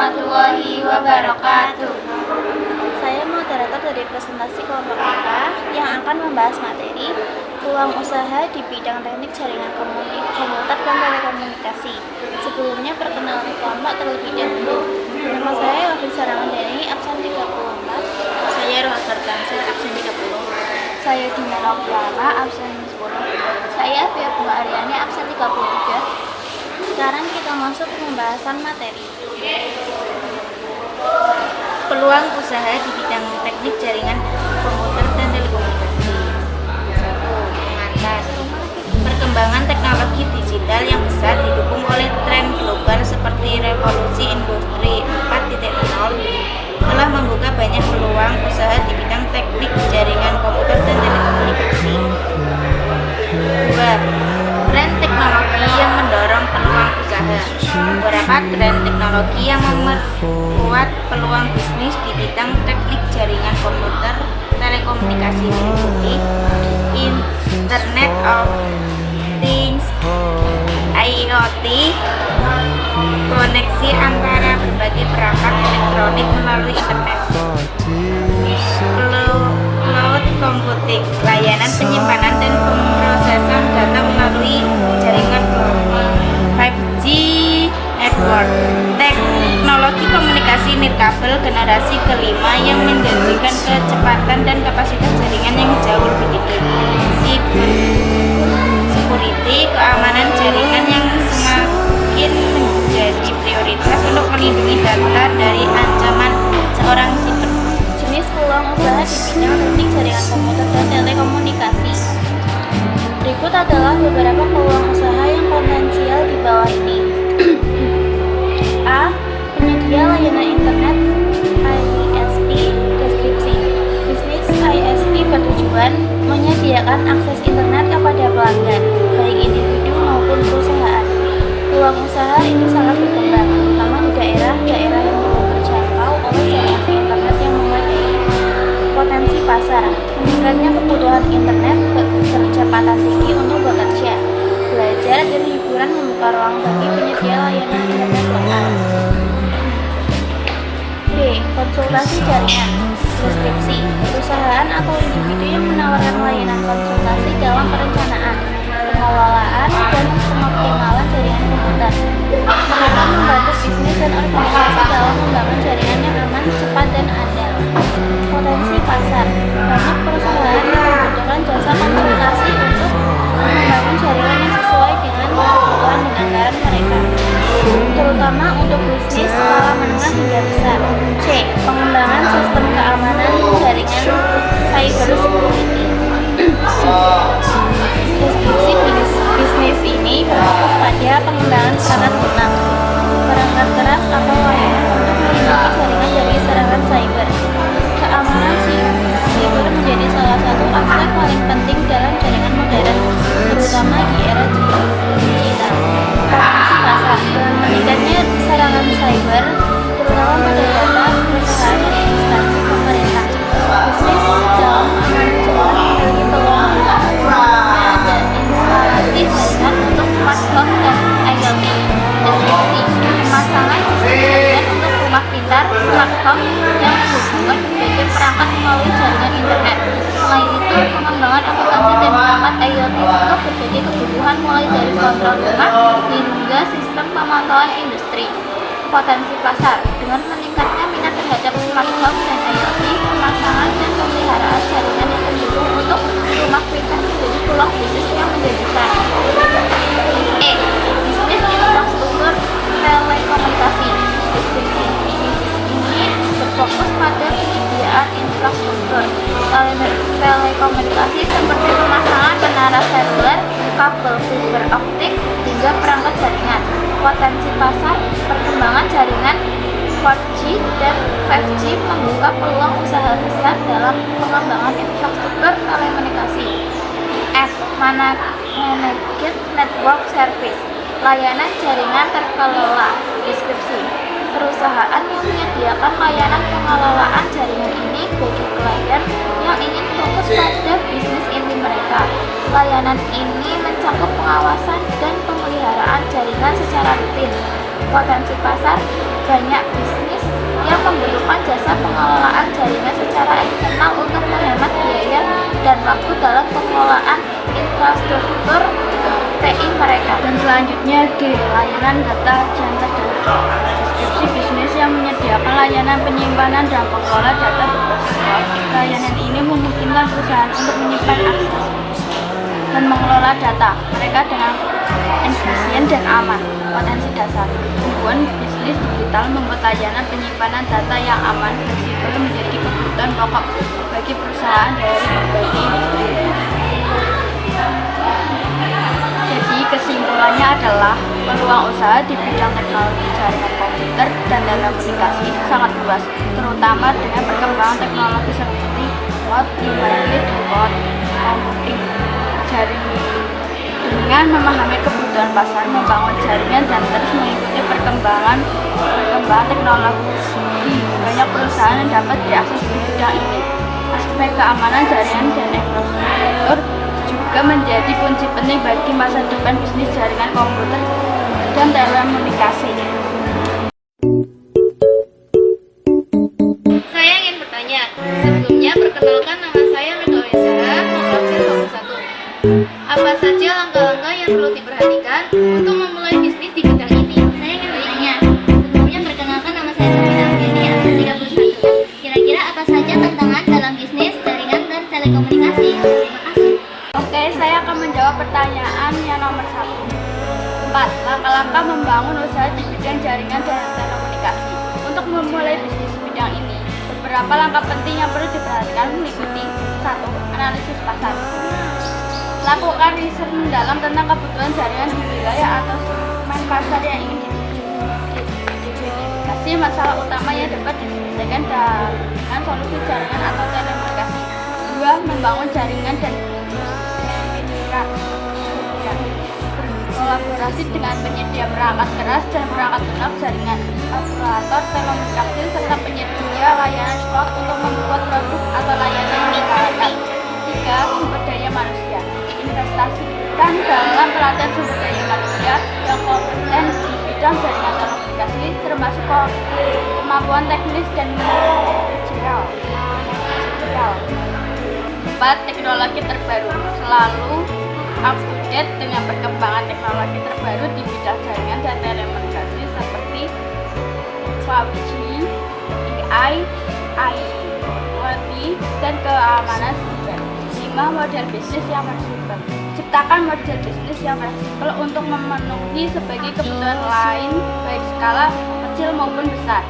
warahmatullahi wabarakatuh. Saya moderator dari presentasi kelompok kita yang akan membahas materi peluang usaha di bidang teknik jaringan komputer dan telekomunikasi. Sebelumnya perkenalan kelompok terlebih dahulu. Nama saya Wafid Saramandani, absen 34. Saya Rohat Tansyah, absen 30. Saya Dina Noviana, absen 10. Saya Fia Bunga Aryani, absen 33. Sekarang kita masuk ke pembahasan materi. Peluang usaha di bidang teknik jaringan komputer dan telekomunikasi. 1. Pengantar. Perkembangan teknologi digital yang besar didukung oleh tren global seperti revolusi industri 4.0 telah membuka banyak peluang usaha di bidang teknik jaringan komputer dan telekomunikasi. 2. Tren teknologi yang mendorong peluang usaha. Beberapa tren teknologi yang memperkuat peluang bisnis di bidang teknik jaringan komputer telekomunikasi meliputi Internet of Things (IoT), koneksi antara berbagai perangkat elektronik melalui internet, cloud computing, layanan penyimpanan dan pemrosesan data melalui jaringan 5G network, teknologi komunikasi nirkabel generasi kelima yang menjanjikan kecepatan dan kapasitas jaringan yang jauh lebih tinggi, security, keamanan jaringan yang semakin menjadi prioritas untuk melindungi data dari ancaman seorang siber. Jenis peluang usaha di bidang teknik jaringan komputer dan telekomunikasi. Berikut adalah beberapa peluang usaha yang potensial di bawah ini. A. Penyedia layanan internet ISP. Deskripsi. Bisnis ISP bertujuan menyediakan akses internet kepada pelanggan, baik individu maupun perusahaan. Peluang usaha ini sangat berkembang, terutama di daerah-daerah yang belum terjangkau oleh jaringan internet yang memadai. Potensi pasar. Meningkatnya kebutuhan internet berkecepatan tinggi untuk bekerja, belajar, dan hiburan membuka ruang bagi penyedia layanan internet lokal. B. Konsultasi jaringan. Deskripsi. Perusahaan atau individu yang menawarkan layanan konsultasi dalam perencanaan, pengelolaan, dan pengoptimalan jaringan komputer. Mereka membantu bisnis dan organisasi dalam membangun jaringan yang aman, cepat, dan andal. Potensi pasar. Banyak perusahaan yang membutuhkan jasa konsultasi untuk membangun jaringan yang sesuai dengan kebutuhan dan anggaran mereka, terutama untuk bisnis skala menengah hingga besar. C. Pengembangan sistem keamanan jaringan cyber security. Deskripsi bisnis ini berfokus pada pengembangan perangkat lunak, perangkat keras atau layanan untuk melindungi jaringan dari serangan cyber. Keamanan siber menjadi salah satu aspek paling penting dalam jaringan modern, terutama di era digital. Potensi pasar. Dengan meningkatnya serangan cyber, terutama pada data perusahaan dan instansi pemerintah, bisnis dalam keamanan jaringan memiliki peluang besar. Ada instalasi jaringan untuk smart home dan IoT. Deskripsi. Pemasangan sistem jaringan untuk rumah pintar, smart home yang menghubungkan berbagai perangkat melalui jaringan internet. Selain itu, pengembangan aplikasi dan perangkat IoT untuk berbagai kebutuhan mulai dari kontrol rumah hingga sistem pemantauan industri. Potensi pasar. Dengan meningkatnya minat terhadap smart home dan IoT, pemasangan dan pemeliharaan jaringan yang mendukung untuk rumah pintar menjadi peluang bisnis yang menjanjikan. E. Bisnis infrastruktur telekomunikasi. Deskripsi. Ini berfokus pada penyediaan infrastruktur telekomunikasi seperti pemasangan menara seluler, kabel fiber optik, hingga perangkat jaringan. Potensi pasar. Perkembangan jaringan 4G dan 5G membuka peluang usaha besar dalam pengembangan infrastruktur telekomunikasi. F. Managed Network Service. Layanan jaringan terkelola. Deskripsi. Perusahaan yang menyediakan layanan pengelolaan jaringan ini bagi klien yang ingin fokus pada bisnis inti mereka. Layanan ini mencakup pengawasan dan pemeliharaan jaringan secara rutin. Potensi pasar. banyak bisnis yang membutuhkan jasa pengelolaan jaringan secara eksternal untuk menghemat biaya dan waktu dalam pengelolaan infrastruktur TI mereka. Dan selanjutnya D. Layanan data center. Deskripsi bisnis yang menyediakan layanan penyimpanan dan pengelola data berbasis cloud. Layanan ini memungkinkan perusahaan untuk menyimpan akses dan mengelola data mereka dengan efisien dan aman. Potensi dasar tumbuhan bisnis digital membuat layanan penyimpanan data yang aman fleksibel menjadi kebutuhan pokok bagi perusahaan dari berbagai industri. Jadi kesimpulannya adalah peluang usaha di bidang teknologi jaringan komputer dan telekomunikasi sangat luas, terutama dengan perkembangan teknologi seperti cloud, hybrid, cloud computing, jaringan. Dengan memahami kebutuhan pasar, membangun jaringan dan terus mengikuti perkembangan teknologi, banyak perusahaan yang dapat diakses di bidang ini. Aspek keamanan jaringan dan infrastruktur juga menjadi kunci penting bagi masa depan bisnis jaringan komputer dan telekomunikasi. Saya ingin bertanya, sebelumnya perkenalkan nama saya Rita Oesara, Kelas 21. Apa saja langkah-langkah yang perlu diperhatikan untuk memulai bisnis di bidang ini? Saya ingin bertanya, sebelumnya perkenalkan nama saya Safina Fiani, angkatan 31. Kira-kira apa saja tantangan dalam bisnis jaringan dan telekomunikasi? Terima kasih. Oke, saya akan menjawab pertanyaan yang nomor 1. 4. Langkah-langkah membangun usaha di bidang jaringan dan telekomunikasi. Untuk memulai bisnis bidang ini, beberapa langkah penting yang perlu diperhatikan meliputi 1. Analisis pasar. Lakukan riset mendalam tentang kebutuhan jaringan di wilayah atau segmen pasar yang ingin dituju. Identifikasi masalah utama yang dapat diselesaikan dengan solusi jaringan atau telekomunikasi. 2. Membangun jaringan dan kolaborasi dengan penyedia perangkat keras dan perangkat lunak jaringan, operator telekomunikasi serta penyedia layanan cloud untuk membuat produk atau layanan yang diharapkan. 3. Sumber daya manusia. Investasikan dalam pelatihan sumber daya manusia yang kompeten di bidang jaringan telekomunikasi, termasuk kemampuan teknis dan manajerial. 4. Teknologi terbaru. Selalu update dengan perkembangan teknologi terbaru di bidang jaringan dan telekomunikasi seperti 5G, AI, IoT, dan keamanan siber. 5. Model bisnis yang fleksibel. Ciptakan model bisnis yang fleksibel untuk memenuhi sebagai kebutuhan lain, baik skala kecil maupun besar.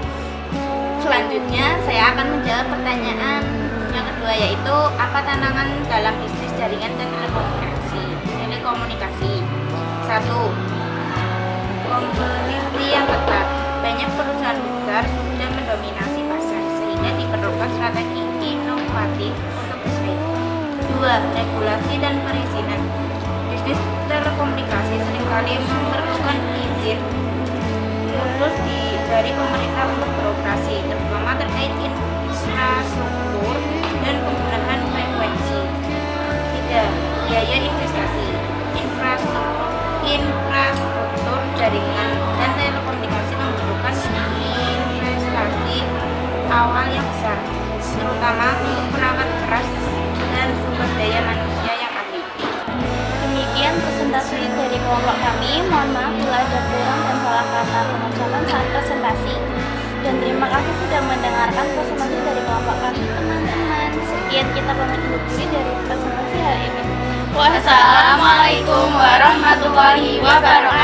Selanjutnya, saya akan menjawab pertanyaan yang kedua, yaitu apa tantangan dalam bisnis jaringan dan telekomunikasi. 1. Kompetisi yang ketat. Banyak perusahaan besar sudah mendominasi pasar sehingga diperlukan strategi inovatif untuk bersaing. 2. Regulasi dan perizinan. Bisnis telekomunikasi seringkali memerlukan izin khusus dari pemerintah untuk beroperasi, terutama terkait infrastruktur dan penggunaan frekuensi. 3. Biaya investasi. Infrastruktur jaringan dan telekomunikasi membutuhkan investasi awal yang besar, terutama untuk perangkat keras dan sumber daya manusia yang ahli. Demikian presentasi dari kelompok kami. Mohon maaf bila ada kurang dan salah kata pengucapan saat presentasi. Dan terima kasih sudah mendengarkan presentasi dari kelompok kami, teman-teman. Sekian kita pamit undur diri dari presentasi hari ini. Wassalamualaikum warahmatullahi wabarakatuh.